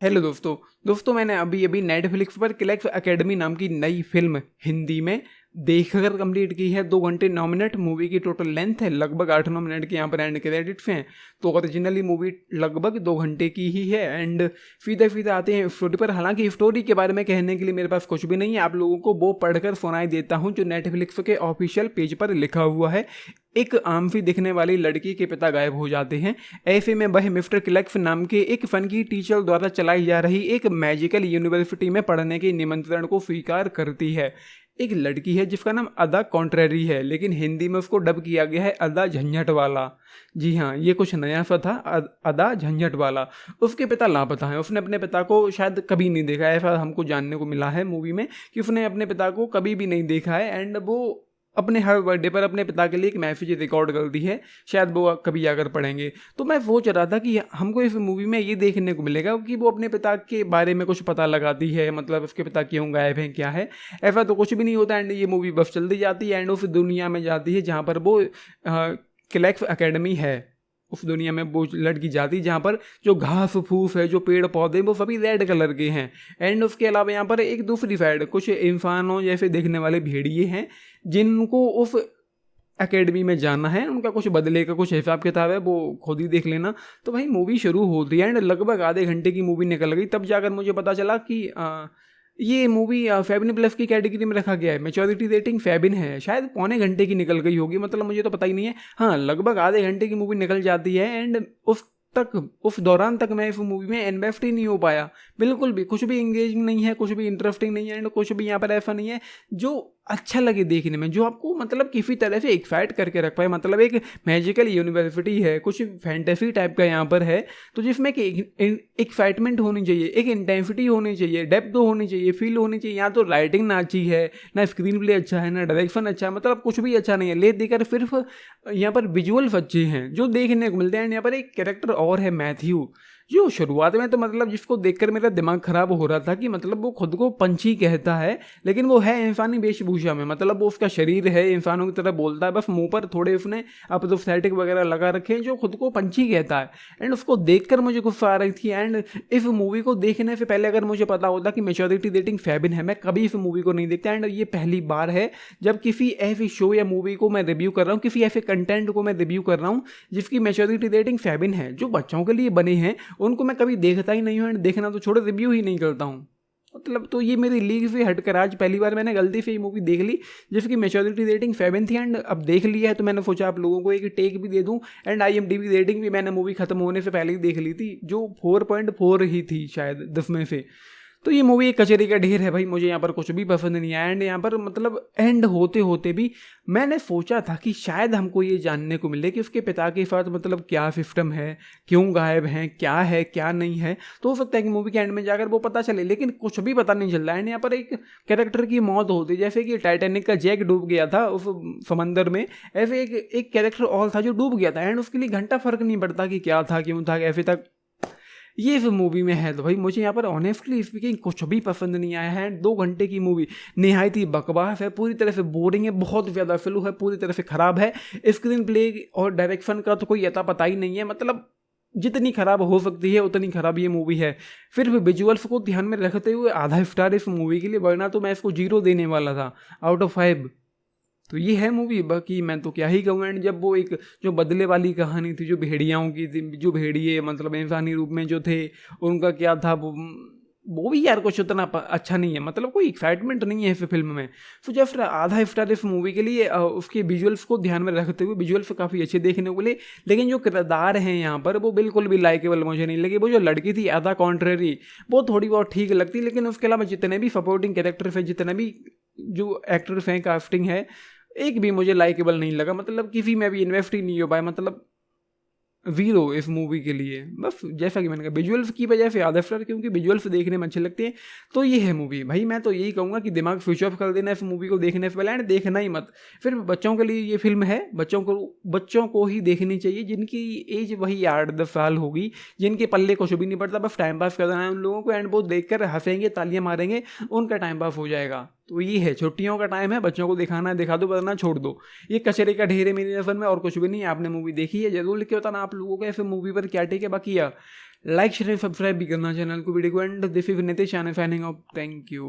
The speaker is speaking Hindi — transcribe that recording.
हेलो दोस्तों मैंने अभी अभी नेटफ्लिक्स पर क्लैक्स एकेडमी नाम की नई फिल्म हिंदी में देखकर कंप्लीट की है। 2 घंटे 9 मिनट मूवी की टोटल लेंथ है, लगभग 8-9 मिनट के यहाँ पर एंड क्रेडिट्स हैं। तो ओरिजिनली मूवी लगभग 2 घंटे की ही है एंड सीधे सीधे आते हैं स्टोरी पर। हालांकि स्टोरी के बारे में कहने के लिए मेरे पास कुछ भी नहीं है, आप लोगों को वो पढ़कर सुनाई देता हूँ जो नेटफ्लिक्स के ऑफिशियल पेज पर लिखा हुआ है। एक आम सी दिखने वाली लड़की के पिता गायब हो जाते हैं। ऐसे में वह मिस्टर क्लैक्स नाम के एक फन की टीचर द्वारा चलाई जा रही एक मैजिकल यूनिवर्सिटी में पढ़ने के निमंत्रण को स्वीकार करती है। एक लड़की है जिसका नाम अदा कॉन्ट्रेरी है, लेकिन हिंदी में उसको डब किया गया है अदा झंझट वाला। जी हाँ, ये कुछ नया सा था, अदा झंझट वाला। उसके पिता लापता हैं, उसने अपने पिता को शायद कभी नहीं देखा है, ऐसा हमको जानने को मिला है मूवी में कि उसने अपने पिता को कभी भी नहीं देखा है। एंड वो अपने हर बर्थडे पर अपने पिता के लिए एक मैसेज रिकॉर्ड करती है, शायद वो कभी आकर पढ़ेंगे। तो मैं सोच रहा था कि हमको इस मूवी में ये देखने को मिलेगा कि वो अपने पिता के बारे में कुछ पता लगाती है, मतलब उसके पिता क्यों गायब हैं, क्या है। ऐसा तो कुछ भी नहीं होता एंड ये मूवी बस चलती जाती है एंड उस दुनिया में जाती है जहाँ पर वो क्लैक्स एकेडमी है। उस दुनिया में वो लड़की जाती जहाँ पर जो घास फूस है, जो पेड़ पौधे, वो सभी रेड कलर के हैं। एंड उसके अलावा यहाँ पर एक दूसरी साइड कुछ इंसानों जैसे देखने वाले भेड़िए हैं जिनको उस एकेडमी में जाना है। उनका कुछ बदले का कुछ हिसाब किताब है, वो खुद ही देख लेना। तो भाई मूवी शुरू होती है एंड लगभग आधे घंटे की मूवी निकल गई, तब जाकर मुझे पता चला कि ये मूवी फेबिन प्लस की कैटेगरी में रखा गया है। मैच्योरिटी रेटिंग फेबिन है, शायद पौने घंटे की निकल गई होगी, मतलब मुझे तो पता ही नहीं है। हाँ, लगभग आधे घंटे की मूवी निकल जाती है एंड उस दौरान तक मैं इस मूवी में इन्वेस्ट ही नहीं हो पाया। बिल्कुल भी कुछ भी इंगेजिंग नहीं है, कुछ भी इंटरेस्टिंग नहीं है एंड कुछ भी यहाँ पर ऐसा नहीं है जो अच्छा लगे देखने में, जो आपको मतलब किसी तरह से एक्साइट करके रख पाए। मतलब एक मैजिकल यूनिवर्सिटी है, कुछ फैंटेसी टाइप का यहाँ पर है, तो जिसमें एक एक्साइटमेंट होनी चाहिए, एक इंटेंसिटी होनी चाहिए, डेप्थ होनी चाहिए, फील होनी चाहिए। यहाँ तो राइटिंग ना अच्छी है, ना स्क्रीन प्ले अच्छा है, ना डायरेक्शन अच्छा है, मतलब कुछ भी अच्छा नहीं है। ले देकर सिर्फ यहाँ पर विजुअल्स अच्छे हैं जो देखने को मिलते हैं। यहाँ पर एक कैरेक्टर और है मैथ्यू, जो शुरुआत में तो मतलब जिसको देखकर मेरा दिमाग खराब हो रहा था कि मतलब वो खुद को पंछी कहता है, लेकिन वो है इंसानी वेशभूषा में। मतलब वो उसका शरीर है इंसानों की तरह बोलता है, बस मुंह पर थोड़े उसने अपोस्थेटिक वगैरह लगा रखे हैं, जो खुद को पंछी कहता है। एंड उसको देखकर मुझे गुस्सा आ रही थी। एंड इस मूवी को देखने से पहले अगर मुझे पता होता कि मैच्योरिटी रेटिंग फेबिन है, मैं कभी इस मूवी को नहीं देखता। एंड ये पहली बार है जब किसी ऐसी शो या मूवी को मैं रिव्यू कर रहा हूँ, किसी ऐसे कंटेंट को मैं रिव्यू कर रहा हूँ जिसकी मैच्योरिटी रेटिंग फेबिन है। जो बच्चों के लिए बने हैं उनको मैं कभी देखता ही नहीं हूँ एंड देखना तो छोड़ो, रिव्यू ही नहीं करता हूँ। मतलब तो ये मेरी लीग से हटकर आज पहली बार मैंने गलती से ये मूवी देख ली जिसकी मैच्योरिटी रेटिंग 7 थी। एंड अब देख लिया है तो मैंने सोचा आप लोगों को एक टेक भी दे दूं। एंड IMDb रेटिंग भी मैंने मूवी खत्म होने से पहले ही देख ली थी, जो 4.4 ही थी शायद 10 में से। तो ये मूवी एक कचरे का ढेर है भाई, मुझे यहाँ पर कुछ भी पसंद नहीं आया। एंड यहाँ पर मतलब एंड होते होते भी मैंने सोचा था कि शायद हमको ये जानने को मिले कि उसके पिता के साथ मतलब क्या सिस्टम है, क्यों गायब हैं, क्या है क्या नहीं है। तो हो सकता है कि मूवी के एंड में जाकर वो पता चले, लेकिन कुछ भी पता नहीं चल रहा है। एंड यहाँ पर एक कैरेक्टर की मौत होती है, जैसे कि टाइटैनिक का जैक डूब गया था उस समंदर में, ऐसे एक कैरेक्टर और था जो डूब गया था। एंड उसके लिए घंटा फर्क नहीं पड़ता कि क्या था क्यों था कैसे तक ये इस मूवी में है। तो भाई मुझे यहाँ पर ऑनेस्टली स्पीकिंग कुछ भी पसंद नहीं आया है। 2 घंटे की मूवी निहायत ही बकवास है, पूरी तरह से बोरिंग है, बहुत ज़्यादा फ्लू है, पूरी तरह से ख़राब है। स्क्रीन प्ले और डायरेक्शन का तो कोई अता पता ही नहीं है, मतलब जितनी खराब हो सकती है उतनी खराब ये मूवी है। फिर भी विजुअल्स को ध्यान में रखते हुए आधा स्टार इस मूवी के लिए, वरना तो मैं इसको 0 देने वाला था आउट ऑफ 5। तो ये है मूवी, बाकी मैं तो क्या ही कहूँ। एंड जब वो एक जो बदले वाली कहानी थी, जो भेड़ियाओं की थी, जो भेड़िए मतलब इंसानी रूप में जो थे, उनका क्या था वो भी यार कुछ उतना अच्छा नहीं है, मतलब कोई एक्साइटमेंट नहीं है इस फिल्म में। तो जब आधा स्टार इस मूवी के लिए उसके विजुअल्स को ध्यान में रखते हुए, विजुअल्स काफ़ी अच्छे देखने को मिले, लेकिन जो किरदार हैं यहाँ पर वो बिल्कुल भी लाइकेबल मुझे नहीं लगे। वो जो लड़की थी अदा कॉन्ट्रेरी, वो थोड़ी बहुत ठीक लगती, लेकिन उसके अलावा जितने भी सपोर्टिंग कैरेक्टर्स हैं, जितने भी जो एक्टर्स हैं, कास्टिंग है, एक भी मुझे लाइकेबल नहीं लगा। मतलब किसी में भी इन्वेस्ट ही नहीं हो पाया, मतलब 0 इस मूवी के लिए। बस जैसा कि मैंने कहा विजुअल्स की वजह से आधा स्टार, क्योंकि विजुअल्स देखने में अच्छे लगते हैं। तो ये है मूवी भाई, मैं तो यही कहूँगा कि दिमाग स्विच ऑफ कर देना इस मूवी को देखने से पहले, एंड देखना ही मत। फिर बच्चों के लिए ये फिल्म है, बच्चों को ही देखनी चाहिए जिनकी एज वही 8-10 साल होगी, जिनके पल्ले कुछ भी नहीं पड़ता, बस टाइम पास करना है उन लोगों को। एंड वो देखकर हंसेंगे, तालियां मारेंगे, उनका टाइम पास हो जाएगा। तो ये है, छुट्टियों का टाइम है, बच्चों को दिखाना है दिखा दो, वरना छोड़ दो। ये कचरे का ढेर है मेरी नज़र में, और कुछ भी नहीं। आपने मूवी देखी है जरूर लिख के बताना आप लोगों को ऐसे मूवी पर क्या टेक है। बाकी लाइक शेयर सब्सक्राइब भी करना चैनल को, वीडियो को। And this is Nitish, thank you.